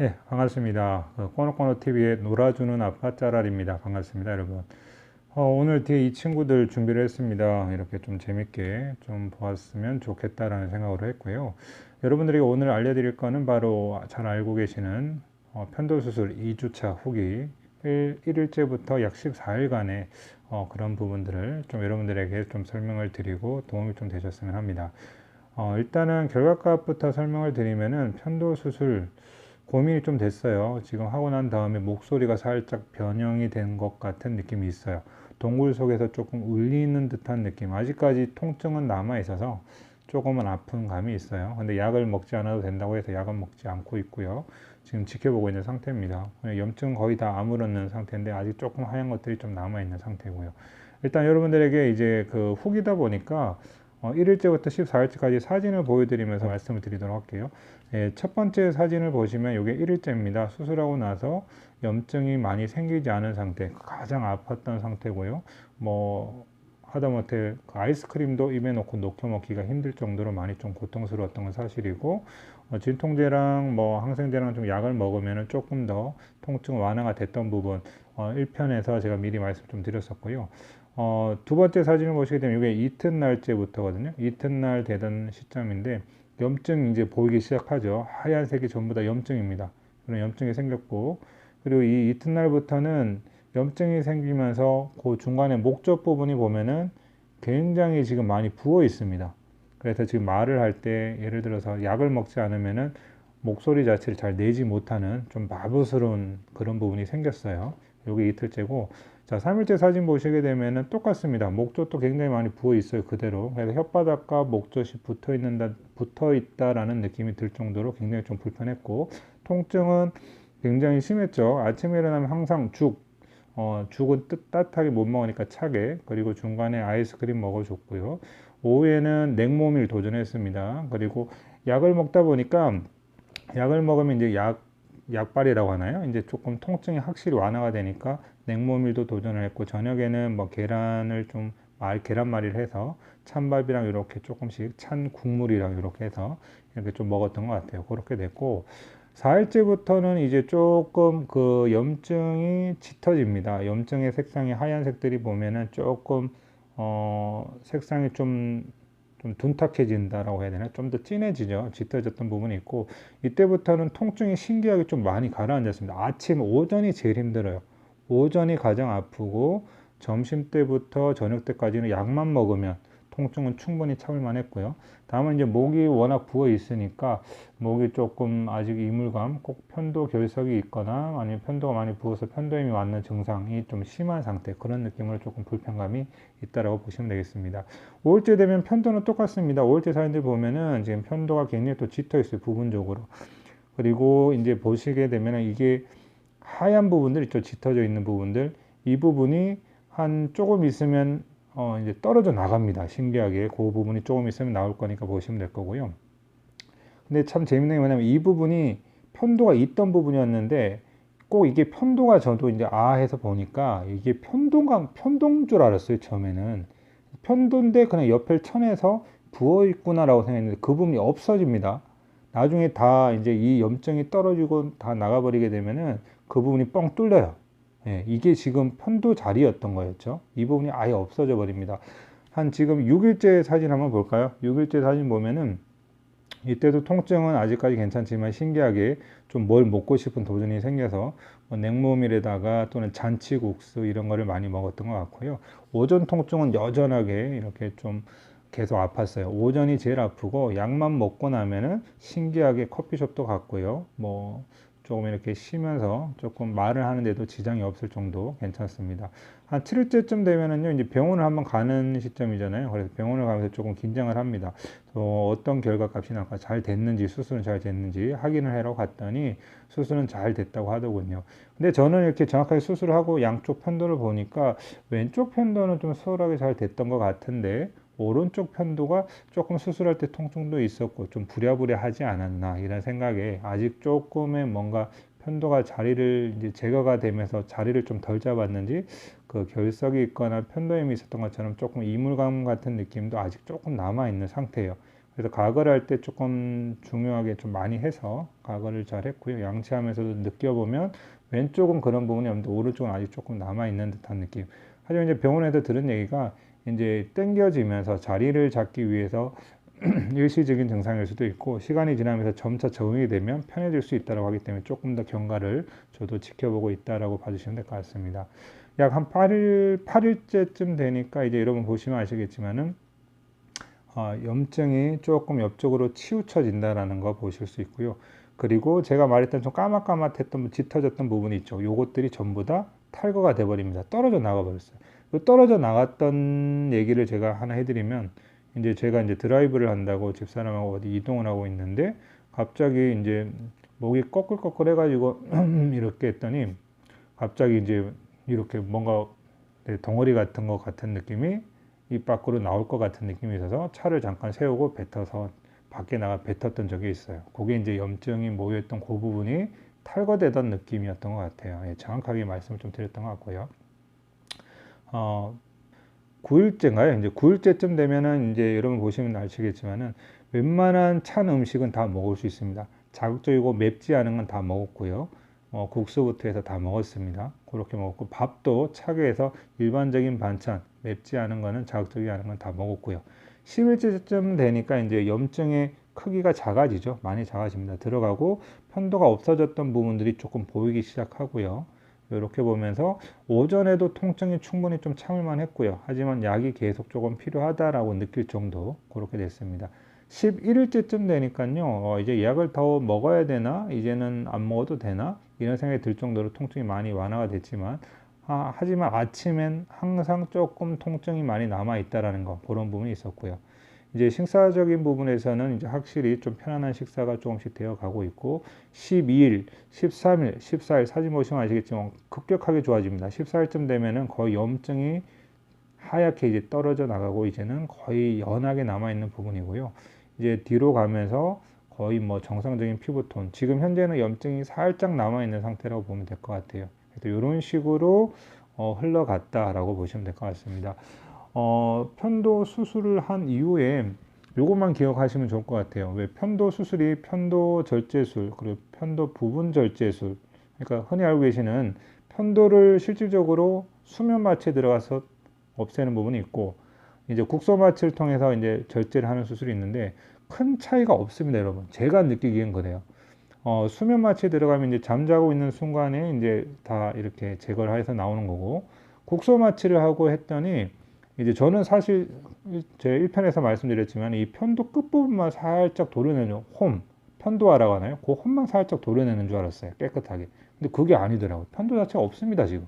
예, 반갑습니다. 꼬노꼬노TV의 놀아주는 아빠 짜랄입니다. 반갑습니다, 여러분. 오늘 뒤에 이 친구들 준비를 했습니다. 이렇게 좀 재밌게 좀 보았으면 좋겠다라는 생각으로 했고요. 여러분들에게 오늘 알려드릴 거는 바로 잘 알고 계시는 편도수술 2주차 후기 1일째부터 약 14일간의 그런 부분들을 좀 여러분들에게 좀 설명을 드리고 도움이 좀 되셨으면 합니다. 일단은 결과값부터 설명을 드리면은 편도수술 고민이 좀 됐어요. 지금 하고 난 다음에 목소리가 살짝 변형이 된 것 같은 느낌이 있어요. 동굴 속에서 조금 울리는 듯한 느낌. 아직까지 통증은 남아 있어서 조금은 아픈 감이 있어요. 근데 약을 먹지 않아도 된다고 해서 약은 먹지 않고 있고요. 지금 지켜보고 있는 상태입니다. 염증 거의 다 아물었는 상태인데 아직 조금 하얀 것들이 좀 남아 있는 상태고요. 일단 여러분들에게 이제 그 후기다 보니까 1일째부터 14일째까지 사진을 보여드리면서 말씀을 드리도록 할게요. 예, 첫 번째 사진을 보시면 이게 1일째입니다. 수술하고 나서 염증이 많이 생기지 않은 상태, 가장 아팠던 상태고요. 뭐 하다못해 그 아이스크림도 입에 넣고 녹여 먹기가 힘들 정도로 많이 좀 고통스러웠던 건 사실이고, 진통제랑 뭐 항생제랑 좀 약을 먹으면 조금 더 통증 완화가 됐던 부분 1편에서 제가 미리 말씀 좀 드렸었고요. 두 번째 사진을 보시게 되면 이게 이튿날째부터거든요. 이튿날 되던 시점인데 염증이 이제 보이기 시작하죠. 하얀색이 전부 다 염증입니다. 그런 염증이 생겼고, 그리고 이 이튿날부터는 염증이 생기면서 그 중간에 목젖 부분이 보면은 굉장히 지금 많이 부어 있습니다. 그래서 지금 말을 할 때 예를 들어서 약을 먹지 않으면은 목소리 자체를 잘 내지 못하는 좀 바보스러운 그런 부분이 생겼어요. 요게 이틀째고, 자, 3일째 사진 보시게 되면은 똑같습니다. 목젖도 굉장히 많이 부어 있어요. 그대로. 그래서 혓바닥과 목젖이 붙어 있다라는 느낌이 들 정도로 굉장히 좀 불편했고, 통증은 굉장히 심했죠. 아침에 일어나면 항상 죽은 따뜻하게 못 먹으니까 차게, 그리고 중간에 아이스크림 먹어줬고요. 오후에는 냉모밀 도전했습니다. 그리고 약을 먹다 보니까 약을 먹으면 이제 약발이라고 하나요? 이제 조금 통증이 확실히 완화가 되니까 냉모밀도 도전을 했고, 저녁에는 뭐 계란말이를 해서 찬밥이랑 이렇게 조금씩 찬 국물이랑 이렇게 해서 이렇게 좀 먹었던 것 같아요. 그렇게 됐고, 4일째부터는 이제 조금 그 염증이 짙어집니다. 염증의 색상이 하얀색들이 보면은 조금 색상이 좀 둔탁해진다라고 해야 되나? 좀 더 진해지죠. 짙어졌던 부분이 있고, 이때부터는 통증이 신기하게 좀 많이 가라앉았습니다. 오전이 제일 힘들어요. 오전이 가장 아프고, 점심 때부터 저녁 때까지는 약만 먹으면 통증은 충분히 참을만 했고요. 다음은 이제 목이 워낙 부어 있으니까 목이 조금 아직 이물감, 꼭 편도 결석이 있거나 아니면 편도가 많이 부어서 편도염이 왔는 증상이 좀 심한 상태, 그런 느낌으로 조금 불편감이 있다라고 보시면 되겠습니다. 5일째 되면 편도는 똑같습니다. 5일째 사진들 보면은 지금 편도가 굉장히 또 짙어 있어요, 부분적으로. 그리고 이제 보시게 되면은 이게 하얀 부분들 있죠, 짙어져 있는 부분들. 이 부분이 한 조금 있으면 이제 떨어져 나갑니다. 신기하게 그 부분이 조금 있으면 나올 거니까 보시면 될 거고요. 근데 참 재밌는 게 뭐냐면 이 부분이 편도가 있던 부분이었는데, 꼭 이게 편도가, 저도 이제 해서 보니까 이게 편도인 줄 알았어요, 처음에는. 편도인데 그냥 옆을 쳐내서 부어 있구나라고 생각했는데 그 부분이 없어집니다. 나중에 다 이제 이 염증이 떨어지고 다 나가버리게 되면은 그 부분이 뻥 뚫려요. 예, 이게 지금 편도 자리였던 거였죠. 이 부분이 아예 없어져 버립니다. 한 지금 6일째 사진 한번 볼까요? 6일째 사진 보면은 이때도 통증은 아직까지 괜찮지만 신기하게 좀 뭘 먹고 싶은 도전이 생겨서 뭐 냉모밀에다가 또는 잔치국수 이런 거를 많이 먹었던 것 같고요. 오전 통증은 여전하게 이렇게 좀 계속 아팠어요. 오전이 제일 아프고, 약만 먹고 나면은 신기하게 커피숍도 갔고요. 뭐 조금 이렇게 쉬면서 조금 말을 하는데도 지장이 없을 정도 괜찮습니다. 한 7일째쯤 되면은요, 이제 병원을 한번 가는 시점이잖아요. 그래서 병원을 가면서 조금 긴장을 합니다. 어떤 결과값이 나올까, 잘 됐는지, 수술은 잘 됐는지 확인을 하러 갔더니 수술은 잘 됐다고 하더군요. 근데 저는 이렇게 정확하게 수술을 하고 양쪽 편도를 보니까 왼쪽 편도는 좀 수월하게 잘 됐던 것 같은데, 오른쪽 편도가 조금 수술할 때 통증도 있었고 좀 부랴부랴하지 않았나, 이런 생각에 아직 조금의 뭔가 편도가 자리를 이제 제거가 되면서 자리를 좀 덜 잡았는지 그 결석이 있거나 편도염이 있었던 것처럼 조금 이물감 같은 느낌도 아직 조금 남아 있는 상태예요. 그래서 가글을 할 때 조금 중요하게 좀 많이 해서 가글을 잘 했고요. 양치하면서도 느껴보면 왼쪽은 그런 부분이 없는데 오른쪽은 아직 조금 남아있는 듯한 느낌. 하지만 이제 병원에서 들은 얘기가 이제 당겨지면서 자리를 잡기 위해서 일시적인 증상일 수도 있고 시간이 지나면서 점차 적응이 되면 편해질 수 있다고 하기 때문에 조금 더 경과를 저도 지켜보고 있다라고 봐주시면 될 것 같습니다. 약 한 8일째쯤 되니까 이제 여러분 보시면 아시겠지만은 염증이 조금 옆쪽으로 치우쳐진다라는 거 보실 수 있고요. 그리고 제가 말했던 좀 까맣까맣했던 짙어졌던 부분이 있죠. 요것들이 전부 다 탈거가 돼버립니다. 떨어져 나가 버렸어요. 그 떨어져 나갔던 얘기를 제가 하나 해드리면 이제 제가 이제 드라이브를 한다고 집사람하고 어디 이동을 하고 있는데 갑자기 이제 목이 꺼끌꺼끌 해가지고 이렇게 했더니 갑자기 이제 이렇게 뭔가 덩어리 같은 것 같은 느낌이 입 밖으로 나올 것 같은 느낌이 있어서 차를 잠깐 세우고 뱉어서 밖에 나가 뱉었던 적이 있어요. 그게 이제 염증이 모여있던 그 부분이 탈거되던 느낌이었던 것 같아요. 예, 정확하게 말씀을 좀 드렸던 것 같고요. 9일째인가요? 이제 9일째쯤 되면은 이제 여러분 보시면 아시겠지만은 웬만한 찬 음식은 다 먹을 수 있습니다. 자극적이고 맵지 않은 건 다 먹었고요. 국수부터 해서 다 먹었습니다. 그렇게 먹었고 밥도 차게 해서 일반적인 반찬 맵지 않은 거는 자극적이지 않은 건 다 먹었고요. 10일째쯤 되니까 이제 염증의 크기가 작아지죠. 많이 작아집니다. 들어가고 편도가 없어졌던 부분들이 조금 보이기 시작하고요. 이렇게 보면서 오전에도 통증이 충분히 좀 참을만 했고요. 하지만 약이 계속 조금 필요하다라고 느낄 정도 그렇게 됐습니다. 11일째쯤 되니까요. 이제 약을 더 먹어야 되나? 이제는 안 먹어도 되나? 이런 생각이 들 정도로 통증이 많이 완화가 됐지만 하지만 아침엔 항상 조금 통증이 많이 남아 있다라는 거 그런 부분이 있었고요. 이제 식사적인 부분에서는 이제 확실히 좀 편안한 식사가 조금씩 되어 가고 있고 12일, 13일, 14일 사진 보시면 아시겠지만 급격하게 좋아집니다. 14일쯤 되면은 거의 염증이 하얗게 이제 떨어져 나가고 이제는 거의 연하게 남아 있는 부분이고요. 이제 뒤로 가면서 거의 뭐 정상적인 피부톤, 지금 현재는 염증이 살짝 남아 있는 상태라고 보면 될 것 같아요. 그래서 이런 식으로 흘러갔다라고 보시면 될 것 같습니다. 편도 수술을 한 이후에 요것만 기억하시면 좋을 것 같아요. 왜 편도 수술이 편도 절제술 그리고 편도 부분 절제술, 그러니까 흔히 알고 계시는 편도를 실질적으로 수면 마취에 들어가서 없애는 부분이 있고 이제 국소 마취를 통해서 이제 절제를 하는 수술이 있는데 큰 차이가 없습니다, 여러분. 제가 느끼기엔 그래요. 수면 마취에 들어가면 이제 잠자고 있는 순간에 이제 다 이렇게 제거를 해서 나오는 거고 국소 마취를 하고 했더니 이제 저는 사실 제 1편에서 말씀드렸지만 이 편도 끝부분만 살짝 도려내는 편도화라고 하나요? 그 홈만 살짝 도려내는 줄 알았어요. 깨끗하게. 근데 그게 아니더라고요. 편도 자체가 없습니다, 지금.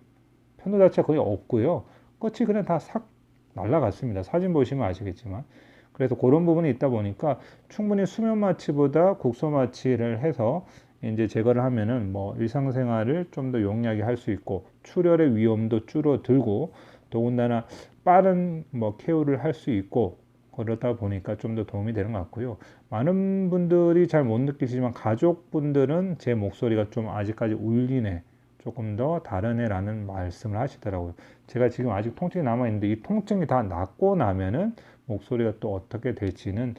편도 자체가 거의 없고요. 끝이 그냥 다 싹 날라갔습니다. 사진 보시면 아시겠지만. 그래서 그런 부분이 있다 보니까 충분히 수면 마취보다 국소 마취를 해서 이제 제거를 하면은 뭐 일상생활을 좀 더 용이하게 할 수 있고 출혈의 위험도 줄어들고 더군다나 빠른 뭐 케어를 할 수 있고 그러다 보니까 좀 더 도움이 되는 것 같고요. 많은 분들이 잘 못 느끼시지만 가족분들은 제 목소리가 좀 아직까지 울리네, 조금 더 다르네라는 말씀을 하시더라고요. 제가 지금 아직 통증이 남아있는데 이 통증이 다 낫고 나면은 목소리가 또 어떻게 될지는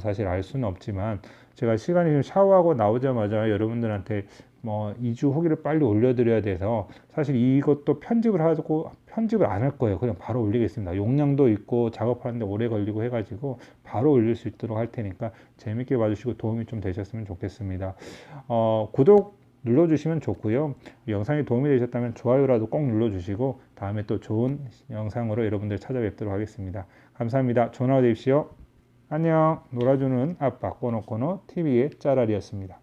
사실 알 수는 없지만 제가 시간이 좀 샤워하고 나오자마자 여러분들한테 뭐 2주 후기를 빨리 올려드려야 돼서 사실 이것도 편집을 하고 편집을 안 할 거예요. 그냥 바로 올리겠습니다. 용량도 있고 작업하는데 오래 걸리고 해가지고 바로 올릴 수 있도록 할 테니까 재밌게 봐주시고 도움이 좀 되셨으면 좋겠습니다. 구독 눌러주시면 좋고요. 영상이 도움이 되셨다면 좋아요라도 꼭 눌러주시고 다음에 또 좋은 영상으로 여러분들 찾아뵙도록 하겠습니다. 감사합니다. 좋은 하루 되십시오. 안녕. 놀아주는 아빠 꼬노꼬노 TV의 짜라리였습니다.